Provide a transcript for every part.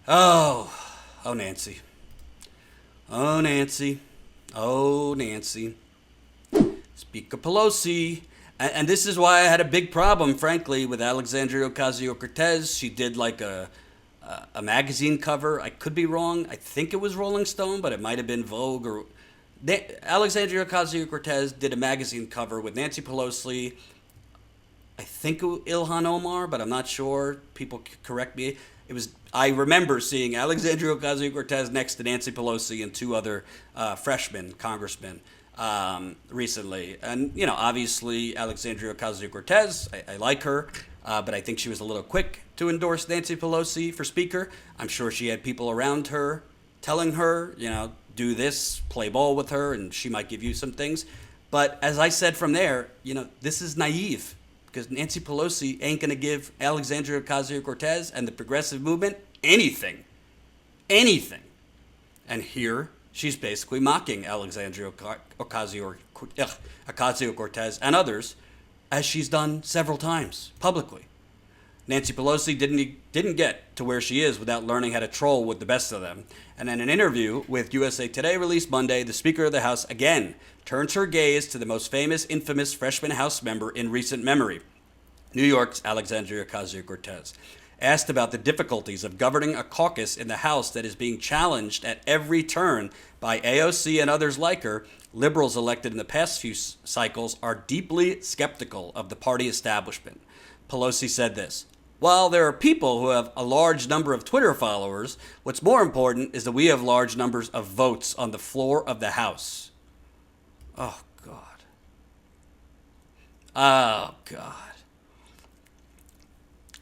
Oh, oh, Nancy. Oh, Nancy. Oh, Nancy. Speaker Pelosi. And this is why I had a big problem, frankly, with Alexandria Ocasio-Cortez. She did like a magazine cover. I could be wrong. I think it was Rolling Stone, but it might have been Vogue or Alexandria Ocasio-Cortez did a magazine cover with Nancy Pelosi. I think Ilhan Omar, but I'm not sure. People correct me. It was. I remember seeing Alexandria Ocasio-Cortez next to Nancy Pelosi and two other freshmen congressmen recently. And, obviously Alexandria Ocasio-Cortez, I like her, but I think she was a little quick to endorse Nancy Pelosi for Speaker. I'm sure she had people around her telling her, do this, play ball with her, and she might give you some things. But as I said from there, this is naive because Nancy Pelosi ain't going to give Alexandria Ocasio-Cortez and the progressive movement anything. Anything. And here she's basically mocking Alexandria Ocasio-Cortez and others, as she's done several times publicly. Nancy Pelosi didn't get to where she is without learning how to troll with the best of them. And in an interview with USA Today released Monday, the Speaker of the House again turns her gaze to the most famous, infamous freshman House member in recent memory, New York's Alexandria Ocasio-Cortez. Asked about the difficulties of governing a caucus in the House that is being challenged at every turn by AOC and others like her, liberals elected in the past few cycles are deeply skeptical of the party establishment. Pelosi said this: "While there are people who have a large number of Twitter followers, what's more important is that we have large numbers of votes on the floor of the House." Oh, God. Oh, God.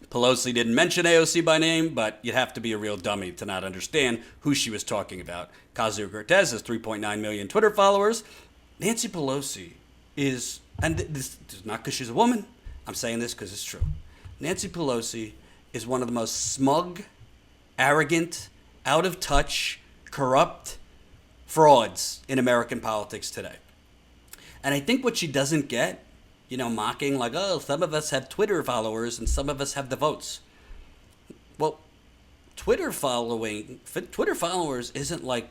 Pelosi didn't mention AOC by name, but you'd have to be a real dummy to not understand who she was talking about. Ocasio-Cortez has 3.9 million Twitter followers. Nancy Pelosi is, and this is not because she's a woman, I'm saying this because it's true. Nancy Pelosi is one of the most smug, arrogant, out of touch, corrupt frauds in American politics today. And I think what she doesn't get, mocking like, oh, some of us have Twitter followers and some of us have the votes. Well, Twitter followers isn't like,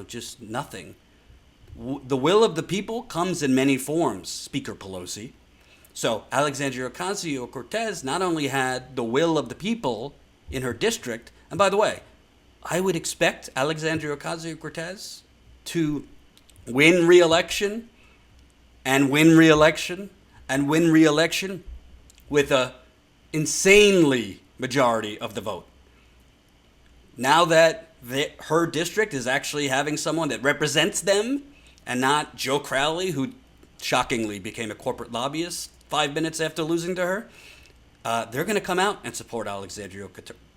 just nothing. The will of the people comes in many forms, Speaker Pelosi. So Alexandria Ocasio-Cortez not only had the will of the people in her district, and by the way, I would expect Alexandria Ocasio-Cortez to win re-election and win re-election and win re-election with a insanely majority of the vote. Now that her district is actually having someone that represents them and not Joe Crowley, who shockingly became a corporate lobbyist 5 minutes after losing to her, they're going to come out and support Alexandria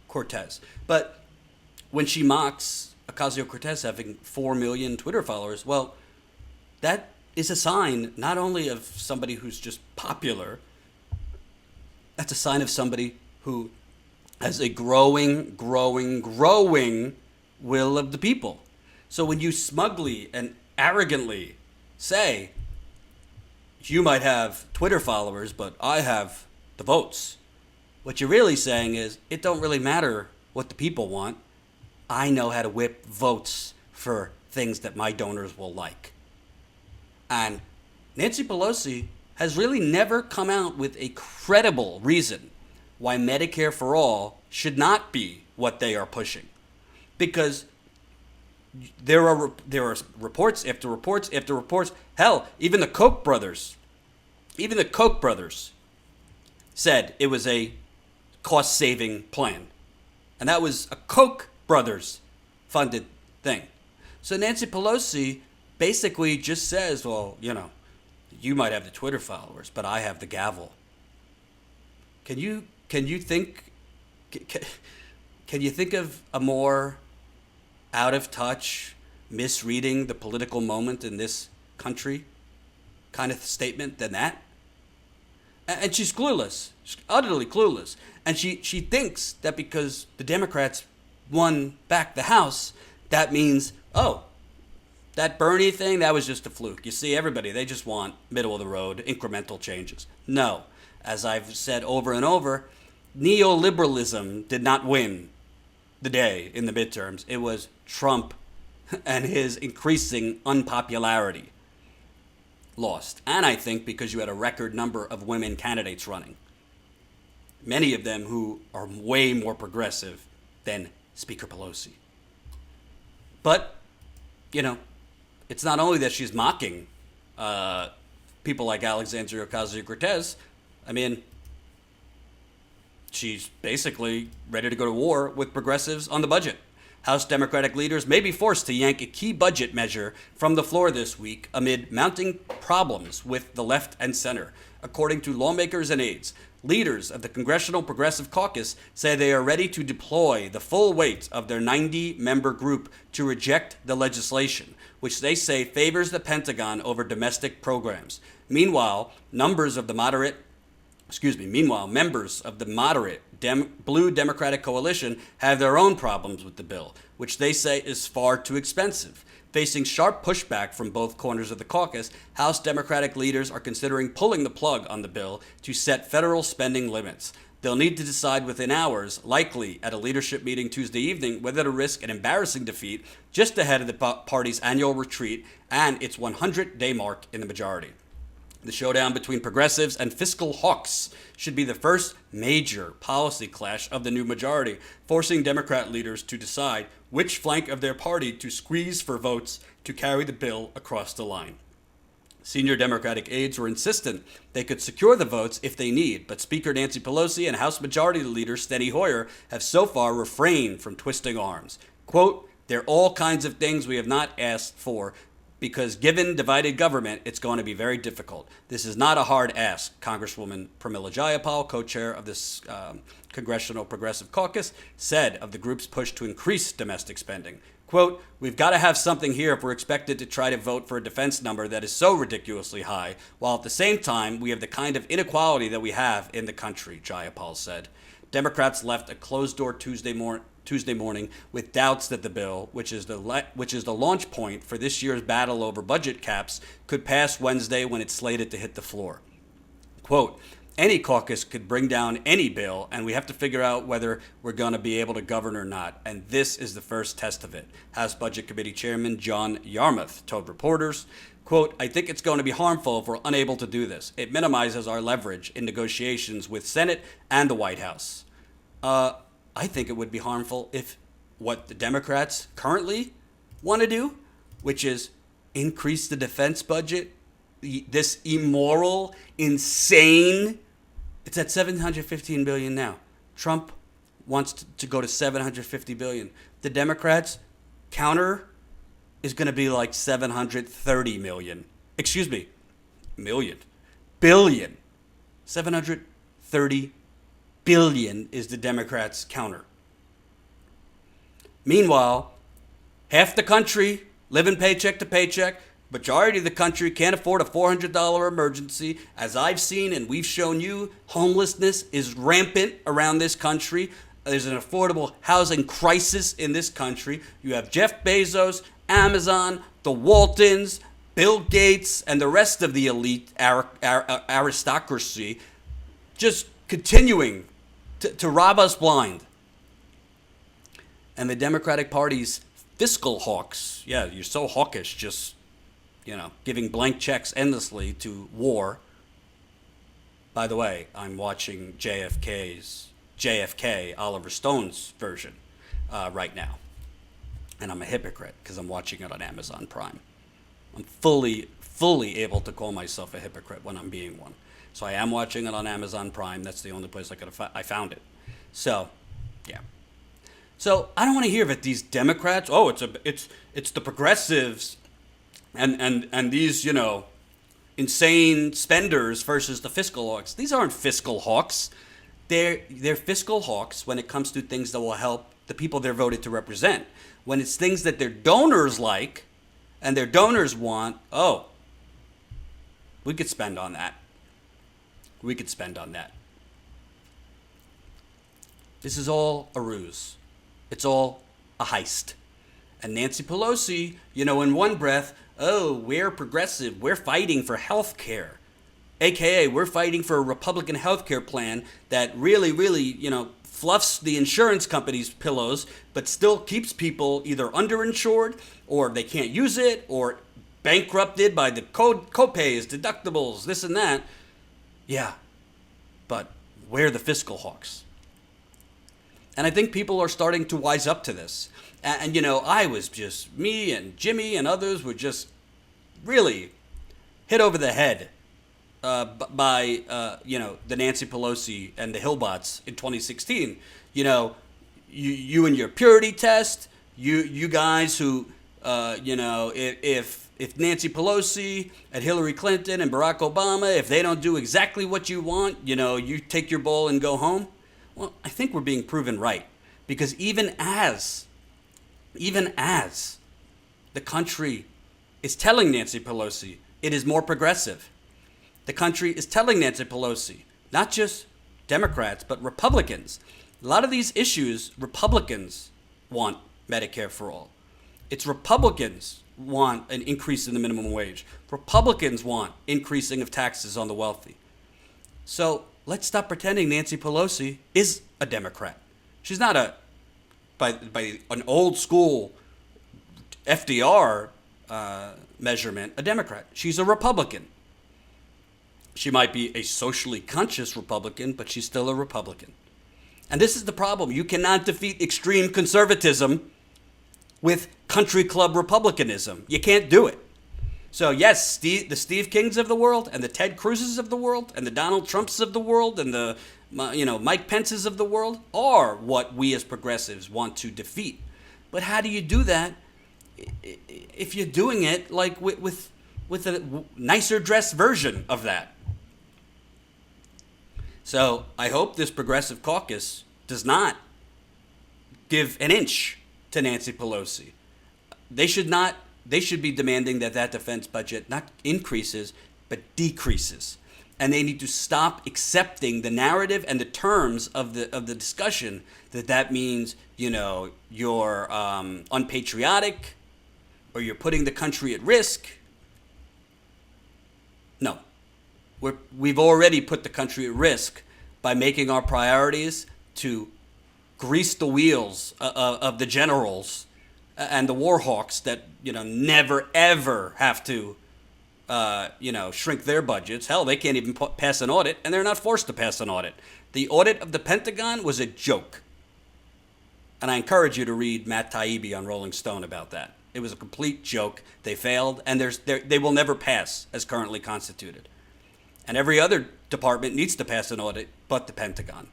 Cortez. But when she mocks Ocasio-Cortez having 4 million Twitter followers, well, that is a sign not only of somebody who's just popular, that's a sign of somebody who has a growing will of the people. So when you smugly and arrogantly say, you might have Twitter followers, but I have the votes, what you're really saying is, it don't really matter what the people want. I know how to whip votes for things that my donors will like. And Nancy Pelosi has really never come out with a credible reason why Medicare for all should not be what they are pushing. Because there are reports after reports after reports. Hell, even the Koch brothers said it was a cost-saving plan. And that was a Koch brothers funded thing. So Nancy Pelosi basically just says, well, you might have the Twitter followers, but I have the gavel. Can you think of a more out of touch, misreading the political moment in this country kind of statement than that? And she's clueless. She's utterly clueless. And she thinks that because the Democrats won back the House, that means, oh, that Bernie thing, that was just a fluke. You see, everybody, they just want middle of the road, incremental changes. No. As I've said over and over, neoliberalism did not win the day in the midterms. It was Trump and his increasing unpopularity lost. And I think because you had a record number of women candidates running, many of them who are way more progressive than Speaker Pelosi. But, it's not only that she's mocking people like Alexandria Ocasio-Cortez. I mean, she's basically ready to go to war with progressives on the budget. House Democratic leaders may be forced to yank a key budget measure from the floor this week amid mounting problems with the left and center. According to lawmakers and aides, leaders of the Congressional Progressive Caucus say they are ready to deploy the full weight of their 90-member group to reject the legislation, which they say favors the Pentagon over domestic programs. Meanwhile, members of the moderate Blue Democratic Coalition have their own problems with the bill, which they say is far too expensive. Facing sharp pushback from both corners of the caucus, House Democratic leaders are considering pulling the plug on the bill to set federal spending limits. They'll need to decide within hours, likely at a leadership meeting Tuesday evening, whether to risk an embarrassing defeat just ahead of the party's annual retreat and its 100-day mark in the majority. The showdown between progressives and fiscal hawks should be the first major policy clash of the new majority, forcing Democrat leaders to decide which flank of their party to squeeze for votes to carry the bill across the line. Senior Democratic aides were insistent they could secure the votes if they need, but Speaker Nancy Pelosi and House Majority Leader Steny Hoyer have so far refrained from twisting arms. Quote, "There are all kinds of things we have not asked for, because given divided government, it's going to be very difficult. This is not a hard ask," Congresswoman Pramila Jayapal, co-chair of this Congressional Progressive Caucus, said of the group's push to increase domestic spending. Quote, "We've got to have something here if we're expected to try to vote for a defense number that is so ridiculously high, while at the same time we have the kind of inequality that we have in the country," Jayapal said. Democrats left a closed-door Tuesday morning with doubts that the bill, which is the launch point for this year's battle over budget caps, could pass Wednesday when it's slated to hit the floor. Quote, "Any caucus could bring down any bill, and we have to figure out whether we're going to be able to govern or not, and this is the first test of it," House Budget Committee Chairman John Yarmuth told reporters. Quote, "I think it's going to be harmful if we're unable to do this. It minimizes our leverage in negotiations with Senate and the White House." I think it would be harmful if what the Democrats currently want to do, which is increase the defense budget, this immoral, insane, it's at $715 billion now. Trump wants to go to $750 billion. The Democrats' counter is going to be like $730 million. Excuse me, billion. $730 billion is the Democrats' counter. Meanwhile, half the country living paycheck to paycheck. Majority of the country can't afford a $400 emergency. As I've seen and we've shown you, homelessness is rampant around this country. There's an affordable housing crisis in this country. You have Jeff Bezos, Amazon, the Waltons, Bill Gates, and the rest of the elite aristocracy just continuing to rob us blind. And the Democratic Party's fiscal hawks, yeah, you're so hawkish, just, giving blank checks endlessly to war. By the way, I'm watching JFK, Oliver Stone's version, right now. And I'm a hypocrite because I'm watching it on Amazon Prime. I'm fully able to call myself a hypocrite when I'm being one. So I am watching it on Amazon Prime. That's the only place I found it. So, yeah. So I don't want to hear that these Democrats, it's the progressives and these, insane spenders versus the fiscal hawks. These aren't fiscal hawks. They're fiscal hawks when it comes to things that will help the people they're voted to represent. When it's things that their donors like and their donors want, we could spend on that. This is all a ruse. It's all a heist. And Nancy Pelosi, in one breath, we're progressive. We're fighting for health care. AKA, we're fighting for a Republican health care plan that really, fluffs the insurance company's pillows, but still keeps people either underinsured or they can't use it or bankrupted by the co-pays, deductibles, this and that. Yeah, but we're the fiscal hawks. And I think people are starting to wise up to this. And I was just, me and Jimmy and others were just really hit over the head by the Nancy Pelosi and the Hillbots in 2016. You and your purity test, you guys who, if Nancy Pelosi and Hillary Clinton and Barack Obama, if they don't do exactly what you want, you take your bowl and go home. Well, I think we're being proven right, because even as the country is telling Nancy Pelosi it is more progressive, the country is telling Nancy Pelosi, not just Democrats, but Republicans. A lot of these issues, Republicans want Medicare for all. It's Republicans want an increase in the minimum wage. Republicans want increasing of taxes on the wealthy. So let's stop pretending Nancy Pelosi is a Democrat. She's not by an old school FDR measurement, a Democrat. She's a Republican. She might be a socially conscious Republican, but she's still a Republican. And this is the problem. You cannot defeat extreme conservatism with country club Republicanism. You can't do it. So yes, the Steve Kings of the world and the Ted Cruzes of the world and the Donald Trumps of the world and the Mike Pences of the world are what we as progressives want to defeat. But how do you do that if you're doing it like with a nicer dressed version of that? So I hope this progressive caucus does not give an inch to Nancy Pelosi. They should be demanding that defense budget not increases, but decreases. And they need to stop accepting the narrative and the terms of the discussion that means, you're unpatriotic or you're putting the country at risk. No. We've already put the country at risk by making our priorities to grease the wheels of the generals and the war hawks that never ever have to shrink their budgets. Hell, they can't even pass an audit, and they're not forced to pass an audit. The audit of the Pentagon was a joke, and I encourage you to read Matt Taibbi on Rolling Stone about that. It was a complete joke. They failed, and they will never pass as currently constituted. And every other department needs to pass an audit, but the Pentagon.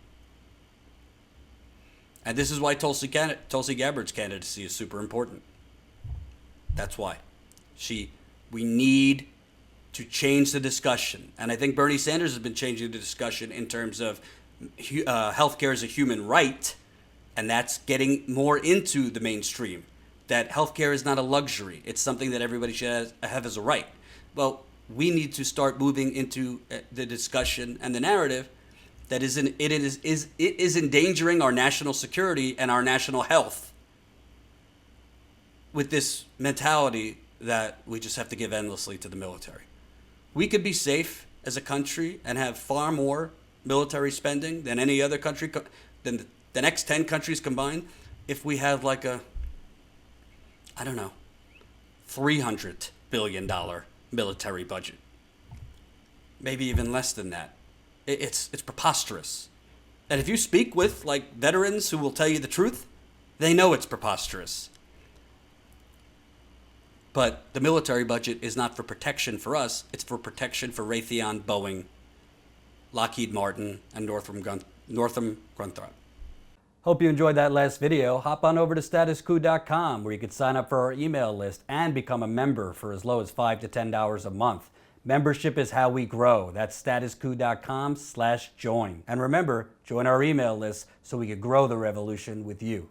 And this is why Tulsi Gabbard's candidacy is super important. That's why. We need to change the discussion. And I think Bernie Sanders has been changing the discussion in terms of healthcare as a human right, and that's getting more into the mainstream. That healthcare is not a luxury. It's something that everybody should have as a right. Well, we need to start moving into the discussion and the narrative that it is endangering our national security and our national health with this mentality that we just have to give endlessly to the military. We could be safe as a country and have far more military spending than any other country, than the next 10 countries combined, if we have like $300 billion military budget. Maybe even less than that. It's preposterous. And if you speak with veterans who will tell you the truth, they know it's preposterous. But the military budget is not for protection for us. It's for protection for Raytheon, Boeing, Lockheed Martin, and Northrop Grumman. Hope you enjoyed that last video. Hop on over to statuscoup.com where you can sign up for our email list and become a member for as low as $5 to $10 a month. Membership is how we grow. That's statuscoup.com/join. And remember, join our email list so we can grow the revolution with you.